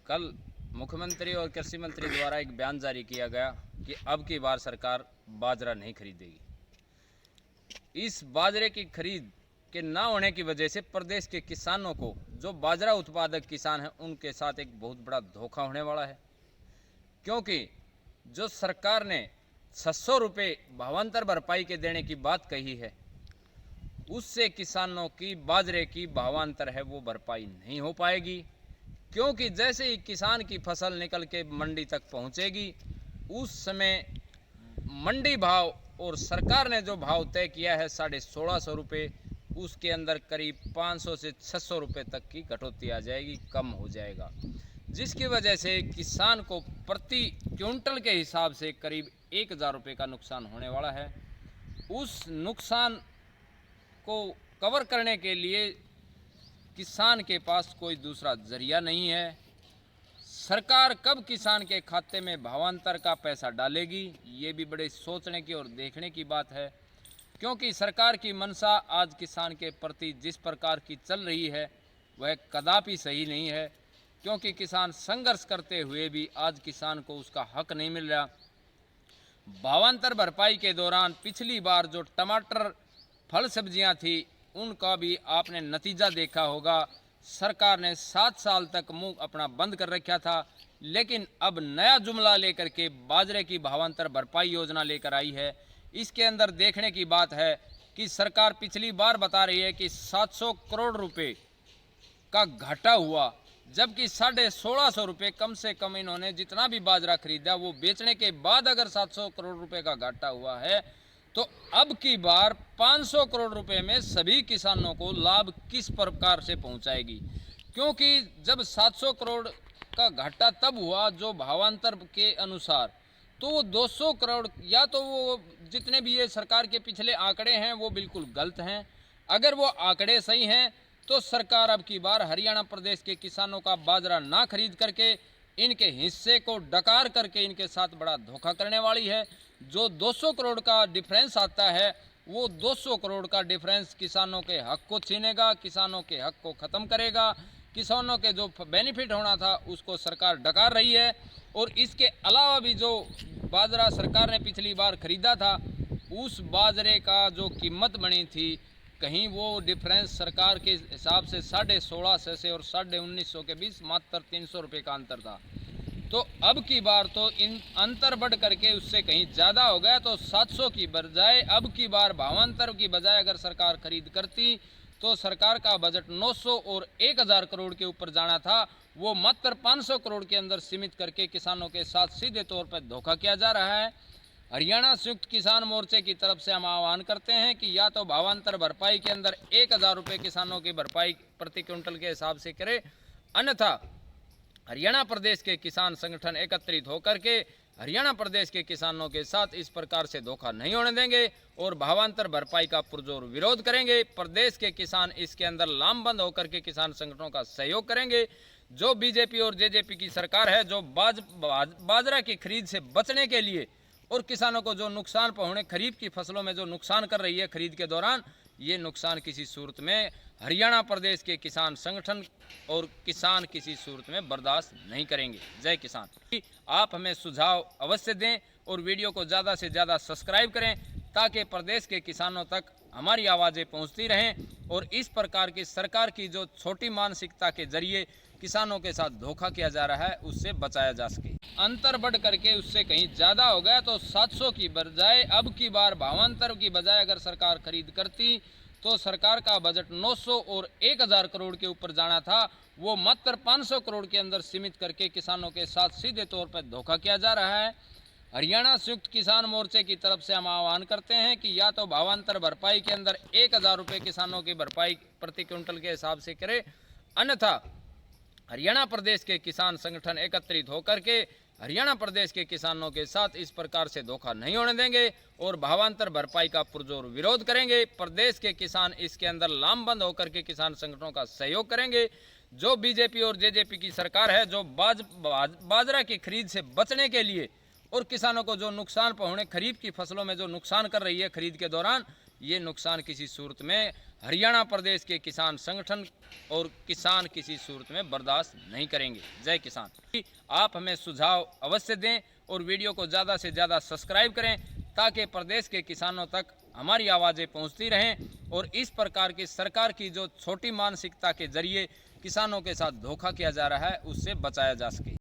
कल मुख्यमंत्री और कृषि मंत्री द्वारा एक बयान जारी किया गया कि अब की बार सरकार बाजरा नहीं खरीदेगी। इस बाजरे की खरीद के न होने की वजह से प्रदेश के किसानों को, जो बाजरा उत्पादक किसान हैं, उनके साथ एक बहुत बड़ा धोखा होने वाला है। क्योंकि जो सरकार ने 600 रुपये भावांतर भरपाई के देने की बात कही है, उससे किसानों की बाजरे की भावांतर है वो भरपाई नहीं हो पाएगी। क्योंकि जैसे ही किसान की फसल निकल के मंडी तक पहुंचेगी, उस समय मंडी भाव और सरकार ने जो भाव तय किया है 1650 रुपये, उसके अंदर करीब 500 से 600 रुपये तक की कटौती आ जाएगी, कम हो जाएगा। जिसकी वजह से किसान को प्रति क्विंटल के हिसाब से करीब 1000 रुपये का नुकसान होने वाला है। उस नुकसान को कवर करने के लिए किसान के पास कोई दूसरा जरिया नहीं है। सरकार कब किसान के खाते में भावांतर का पैसा डालेगी, ये भी बड़े सोचने की और देखने की बात है। क्योंकि सरकार की मंशा आज किसान के प्रति जिस प्रकार की चल रही है, वह कदापि सही नहीं है। क्योंकि किसान संघर्ष करते हुए भी आज किसान को उसका हक नहीं मिल रहा। भावांतर भरपाई के दौरान पिछली बार जो टमाटर, फल सब्जियां थी, उनका भी आपने नतीजा देखा होगा। सरकार ने 7 साल तक मुंह अपना बंद कर रखा था, लेकिन अब नया जुमला लेकर के बाजरे की भावांतर भरपाई योजना लेकर आई है। इसके अंदर देखने की बात है कि सरकार पिछली बार बता रही है कि 700 करोड़ रुपए का घाटा हुआ, जबकि 1650 रुपये कम से कम इन्होंने जितना भी बाजरा खरीदा वो बेचने के बाद अगर 700 करोड़ रुपए का घाटा हुआ है, तो अब की बार 500 करोड़ रुपए में सभी किसानों को लाभ किस प्रकार से पहुंचाएगी। क्योंकि जब 700 करोड़ का घाटा तब हुआ जो भावांतर के अनुसार, तो वो 200 करोड़, या तो वो जितने भी ये सरकार के पिछले आंकड़े हैं वो बिल्कुल गलत हैं। अगर वो आंकड़े सही हैं तो सरकार अब की बार हरियाणा प्रदेश के किसानों का बाजरा ना खरीद करके इनके हिस्से को डकार करके इनके साथ बड़ा धोखा करने वाली है। जो 200 करोड़ का डिफरेंस आता है, वो 200 करोड़ का डिफरेंस किसानों के हक को छीनेगा, किसानों के हक को ख़त्म करेगा। किसानों के जो बेनिफिट होना था उसको सरकार डकार रही है। और इसके अलावा भी जो बाजरा सरकार ने पिछली बार खरीदा था, उस बाजरे का जो कीमत बनी थी, कहीं वो डिफरेंस सरकार के हिसाब से 1650 से और 1950 के बीच मात्र 300 रुपये का अंतर था। तो अब की बार तो इन अंतर बढ़ करके उससे कहीं ज़्यादा हो गया। तो 700 की बजाय अब की बार भावांतर की बजाय अगर सरकार खरीद करती तो सरकार का बजट 900 और 1000 करोड़ के ऊपर जाना था, वो मात्र 500 करोड़ के अंदर सीमित करके किसानों के साथ सीधे तौर पर धोखा किया जा रहा है। हरियाणा संयुक्त किसान मोर्चे की तरफ से हम आह्वान करते हैं कि या तो भावांतर भरपाई के अंदर 1000 रुपये किसानों की भरपाई प्रति क्विंटल के हिसाब से करे, अन्यथा हरियाणा प्रदेश के किसान संगठन एकत्रित होकर के हरियाणा प्रदेश के किसानों के साथ इस प्रकार से धोखा नहीं होने देंगे और भावांतर भरपाई का पुरजोर विरोध करेंगे। प्रदेश के किसान इसके अंदर लामबंद होकर के किसान संगठनों का सहयोग करेंगे। जो बीजेपी और जेजेपी की सरकार है, जो बाजरा की खरीद से बचने के लिए और किसानों को जो नुकसान पहुंचे, खरीफ की फसलों में जो नुकसान कर रही है खरीद के दौरान, ये नुकसान किसी सूरत में हरियाणा प्रदेश के किसान संगठन और किसान किसी सूरत में बर्दाश्त नहीं करेंगे। जय किसान। आप हमें सुझाव अवश्य दें और वीडियो को ज़्यादा से ज़्यादा सब्सक्राइब करें, ताकि प्रदेश के किसानों तक हमारी आवाज़ें पहुंचती रहें और इस प्रकार की सरकार की जो छोटी मानसिकता के जरिए किसानों के साथ धोखा किया जा रहा है, उससे बचाया जा सके। अंतर बढ़ करके उससे कहीं ज़्यादा हो गया तो 700 की बजाय अब की बार भावांतर की बजाय अगर सरकार खरीद करती तो सरकार का बजट 900 और 1000 करोड़ के ऊपर जाना था, वो मात्र 500 करोड़ के अंदर सीमित करके किसानों के साथ सीधे तौर पर धोखा किया जा रहा है। हरियाणा संयुक्त किसान मोर्चे की तरफ से हम आह्वान करते हैं कि या तो भावांतर भरपाई के अंदर 1000 रुपये किसानों की भरपाई प्रति क्विंटल के हिसाब से करे, अन्यथा हरियाणा प्रदेश के किसान संगठन एकत्रित होकर के हरियाणा प्रदेश के किसानों के साथ इस प्रकार से धोखा नहीं होने देंगे और भावांतर भरपाई का पुरजोर विरोध करेंगे। प्रदेश के किसान इसके अंदर लामबंद होकर के किसान संगठनों का सहयोग करेंगे। जो बीजेपी और जेजेपी की सरकार है, जो बाजरा की खरीद से बचने के लिए और किसानों को जो नुकसान पहुंचे, खरीफ की फसलों में जो नुकसान कर रही है खरीद के दौरान, ये नुकसान किसी सूरत में हरियाणा प्रदेश के किसान संगठन और किसान किसी सूरत में बर्दाश्त नहीं करेंगे। जय किसान। आप हमें सुझाव अवश्य दें और वीडियो को ज़्यादा से ज़्यादा सब्सक्राइब करें ताकि प्रदेश के किसानों तक हमारी आवाज़ें पहुंचती रहें और इस प्रकार की सरकार की जो छोटी मानसिकता के जरिए किसानों के साथ धोखा किया जा रहा है उससे बचाया जा सके।